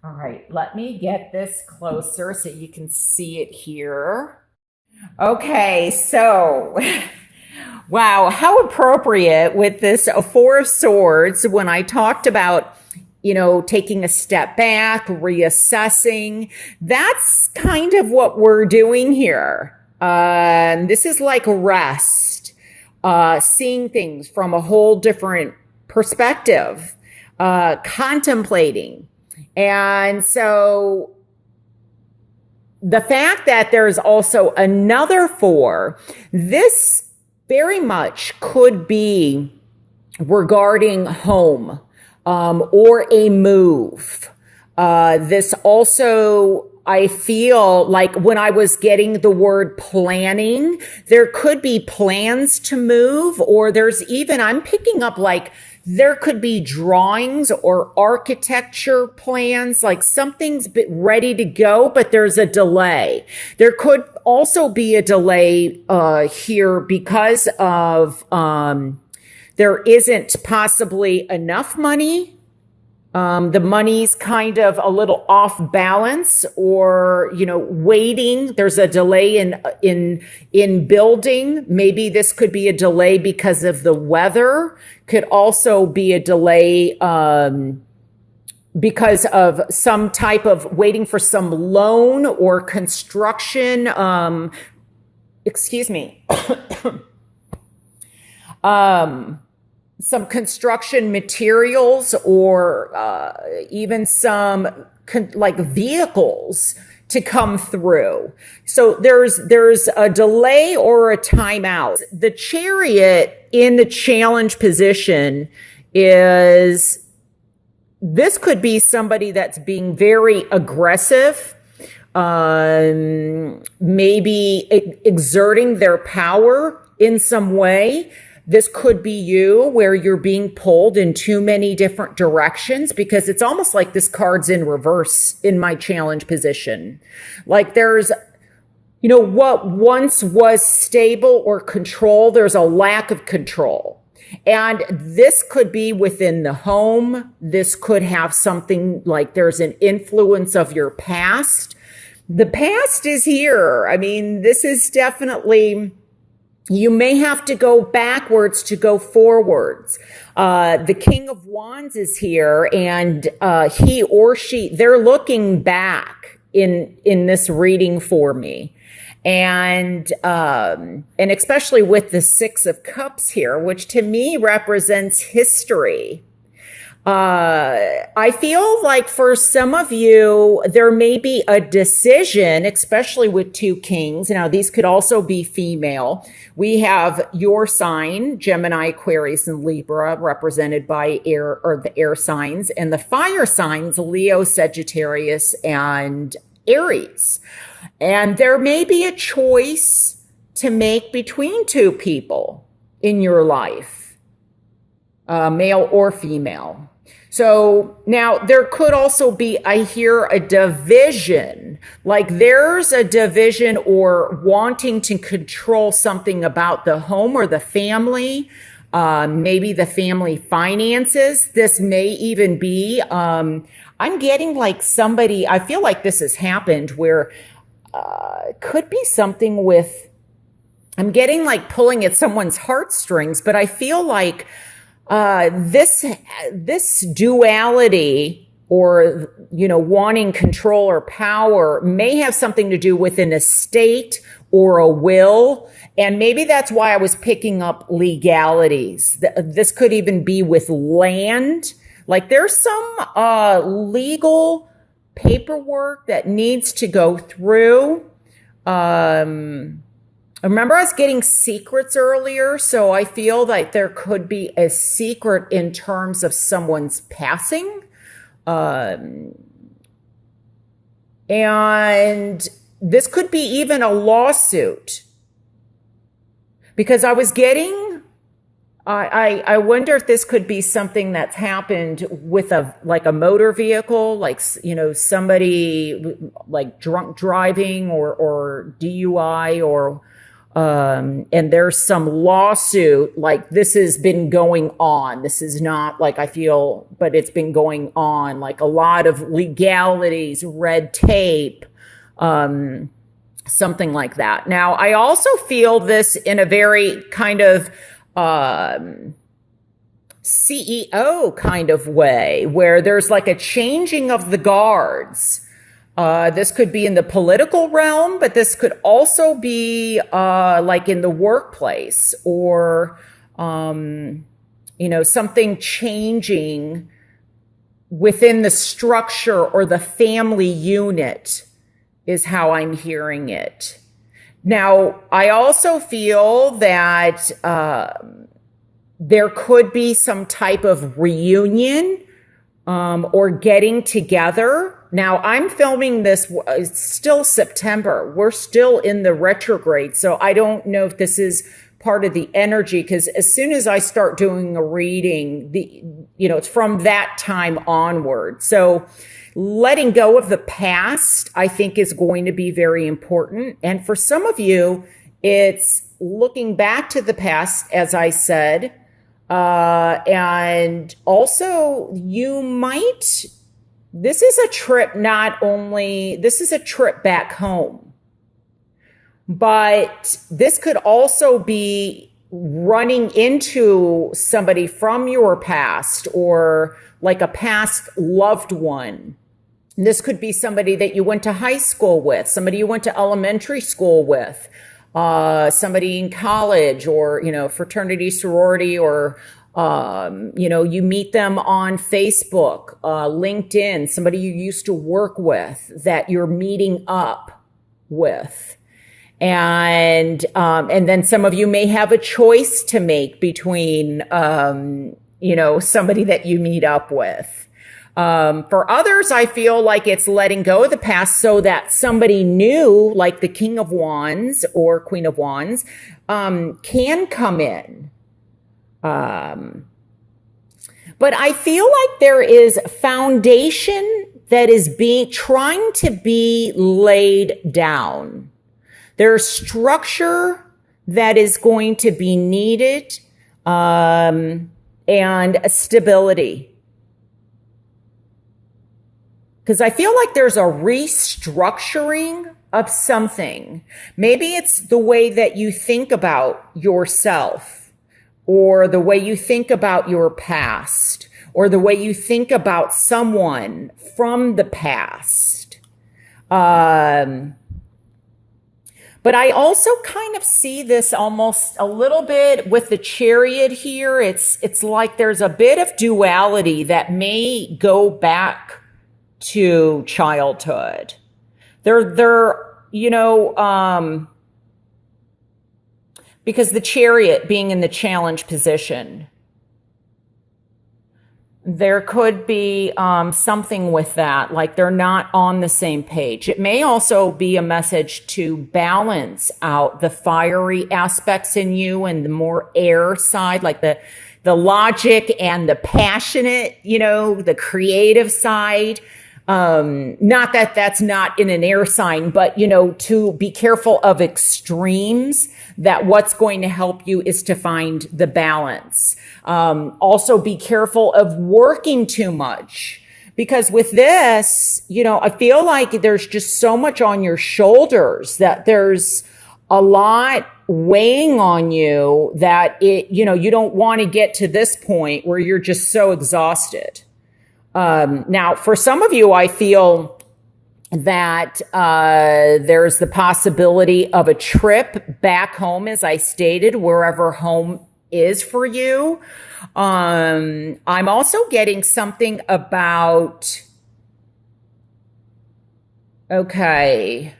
All right, let me get this closer so you can see it here. Okay, so wow, how appropriate with this Four of Swords when I talked about, taking a step back, reassessing. That's kind of what we're doing here. This is like rest, seeing things from a whole different perspective, contemplating. And so the fact that there's also another four, this very much could be regarding home or a move. This also, I feel like when I was getting the word planning, there could be plans to move, or there's even, I'm picking up like there could be drawings or architecture plans, like something's ready to go, but there's a delay. There could also be a delay here because of there isn't possibly enough money. The money's kind of a little off balance, or waiting. There's a delay in building. Maybe this could be a delay because of the weather. Could also be a delay because of some type of waiting for some loan or construction. Excuse me. Some construction materials, or even some like vehicles to come through. So there's a delay or a timeout. The Chariot in the challenge position is, this could be somebody that's being very aggressive, maybe exerting their power in some way. This could be you, where you're being pulled in too many different directions, because it's almost like this card's in reverse in my challenge position. Like there's, what once was stable or control, there's a lack of control. And this could be within the home. This could have something like there's an influence of your past. The past is here. I mean, this is definitely, you may have to go backwards to go forwards. The King of Wands is here, and he or she, they're looking back in this reading for me. And especially with the Six of Cups here, which to me represents history. I feel like for some of you, there may be a decision, especially with two kings. Now, these could also be female. We have your sign, Gemini, Aquarius, and Libra, represented by air, or the air signs, and the fire signs, Leo, Sagittarius, and Aries. And there may be a choice to make between two people in your life, male or female. So now there could also be, I hear, a division, like there's a division or wanting to control something about the home or the family, maybe the family finances. This may even be, I'm getting like somebody, I feel like this has happened where could be something with, I'm getting like pulling at someone's heartstrings, but I feel like this duality, or wanting control or power, may have something to do with an estate or a will, and maybe that's why I was picking up legalities. This could even be with land. Like there's some legal paperwork that needs to go through. Remember, I was getting secrets earlier, so I feel like there could be a secret in terms of someone's passing. And this could be even a lawsuit. Because I was getting, I wonder if this could be something that's happened with a motor vehicle, like, somebody like drunk driving or DUI, or And there's some lawsuit, like this has been going on. This is not like I feel, but it's been going on, like a lot of legalities, red tape, something like that. Now, I also feel this in a very kind of CEO kind of way, where there's like a changing of the guards. This could be in the political realm, but this could also be like in the workplace, or something changing within the structure or the family unit is how I'm hearing it. Now, I also feel that there could be some type of reunion or getting together. Now, I'm filming this, it's still September. We're still in the retrograde. So I don't know if this is part of the energy, because as soon as I start doing a reading, it's from that time onward. So letting go of the past, I think, is going to be very important. And for some of you, it's looking back to the past, as I said. And also this is a trip this is a trip back home, but this could also be running into somebody from your past, or like a past loved one. This could be somebody that you went to high school with, somebody you went to elementary school with, somebody in college, or, fraternity, sorority, or, you meet them on Facebook, LinkedIn, somebody you used to work with that you're meeting up with. And then some of you may have a choice to make between, somebody that you meet up with. For others, I feel like it's letting go of the past so that somebody new, like the King of Wands or Queen of Wands, can come in. But I feel like there is foundation that is trying to be laid down. There's structure that is going to be needed, and a stability. Because I feel like there's a restructuring of something. Maybe it's the way that you think about yourself, or the way you think about your past, or the way you think about someone from the past. But I also kind of see this almost a little bit with the Chariot here. It's like there's a bit of duality that may go back to childhood. Because the Chariot being in the challenge position, there could be something with that, like they're not on the same page. It may also be a message to balance out the fiery aspects in you and the more air side, like the logic and the passionate, the creative side. Not that that's not in an air sign, but, to be careful of extremes, that what's going to help you is to find the balance. Also be careful of working too much, because with this, I feel like there's just so much on your shoulders, that there's a lot weighing on you, that you don't want to get to this point where you're just so exhausted. Now, for some of you, I feel that there's the possibility of a trip back home, as I stated, wherever home is for you. I'm also getting something about, okay,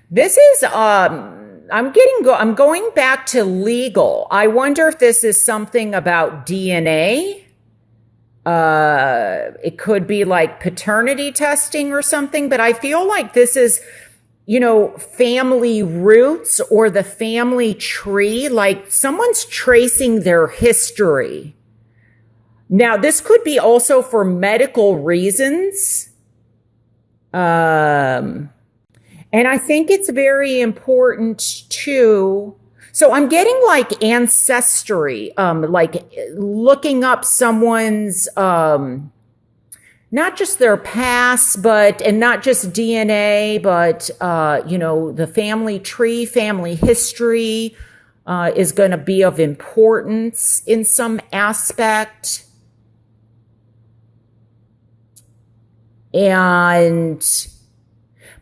this is, I'm going back to legal. I wonder if this is something about DNA. It could be like paternity testing or something, but I feel like this is, family roots or the family tree, like someone's tracing their history. Now, this could be also for medical reasons. And I think it's very important too, So I'm getting like ancestry, like looking up someone's, not just their past, but, and not just DNA, but, the family tree, family history, is going to be of importance in some aspect.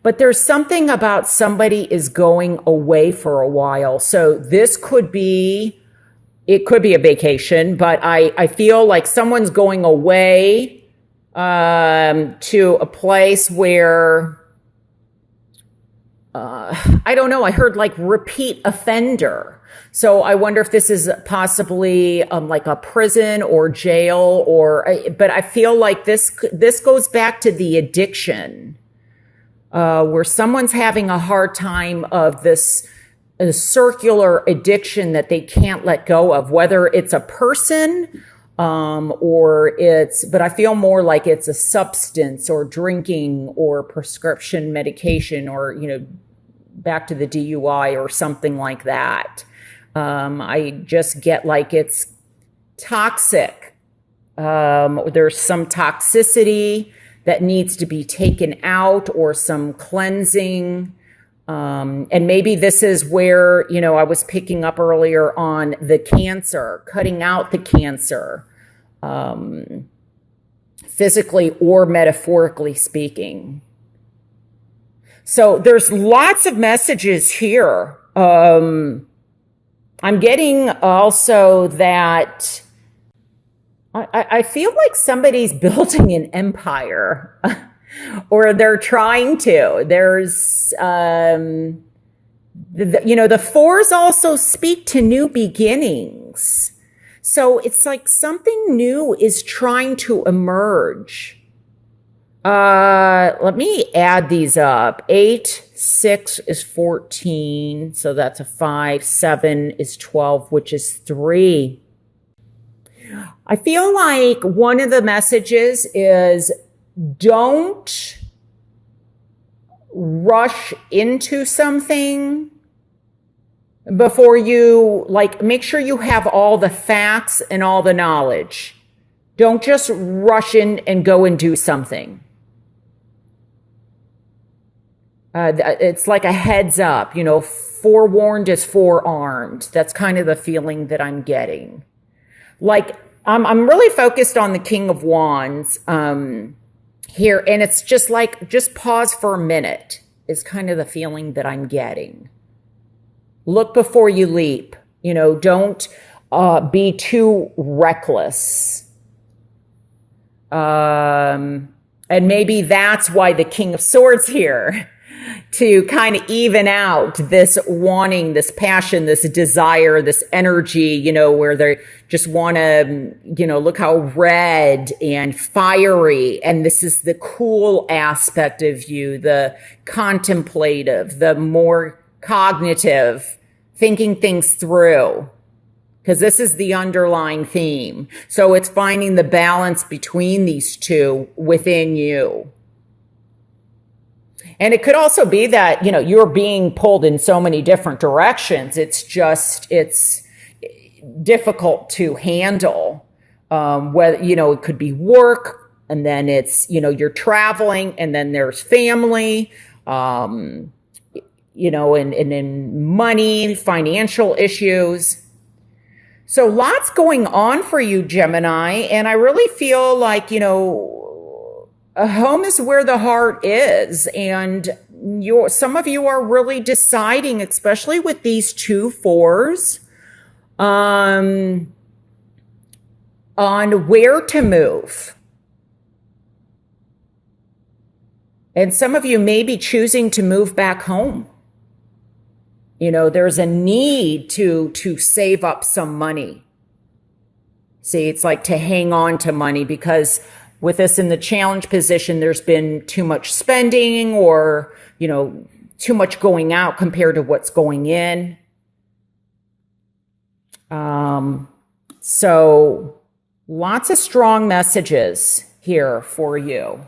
But there's something about somebody is going away for a while. So this could be, it could be a vacation, but I feel like someone's going away to a place where, I don't know, I heard like repeat offender. So I wonder if this is possibly like a prison or jail, but I feel like this goes back to the addiction, where someone's having a hard time of this circular addiction that they can't let go of, whether it's a person, but I feel more like it's a substance or drinking or prescription medication or, back to the DUI or something like that. I just get like it's toxic. There's some toxicity that needs to be taken out or some cleansing. And maybe this is where, I was picking up earlier on the cancer, cutting out the cancer, physically or metaphorically speaking. So there's lots of messages here. I'm getting also that I feel like somebody's building an empire or they're trying to. There's, the fours also speak to new beginnings. So it's like something new is trying to emerge. Let me add these up. 8, 6 is 14. So that's a 5. 7 is 12, which is 3. I feel like one of the messages is don't rush into something before you, make sure you have all the facts and all the knowledge. Don't just rush in and go and do something. It's like a heads up, forewarned is forearmed. That's kind of the feeling that I'm getting. Like, I'm really focused on the King of Wands here, and it's just like, just pause for a minute is kind of the feeling that I'm getting. Look before you leap. Don't be too reckless. And maybe that's why the King of Swords here, to kind of even out this wanting, this passion, this desire, this energy, where they just want to, look how red and fiery. And this is the cool aspect of you, the contemplative, the more cognitive, thinking things through. Because this is the underlying theme. So it's finding the balance between these two within you. And it could also be that, you're being pulled in so many different directions. It's difficult to handle. Whether, it could be work, and then it's, you're traveling, and then there's family, and then money, financial issues. So lots going on for you, Gemini. And I really feel like, a home is where the heart is. And some of you are really deciding, especially with these 2 4s, on where to move. And some of you may be choosing to move back home. There's a need to save up some money. See, it's like to hang on to money, because with us in the challenge position, there's been too much spending or, too much going out compared to what's going in. So lots of strong messages here for you.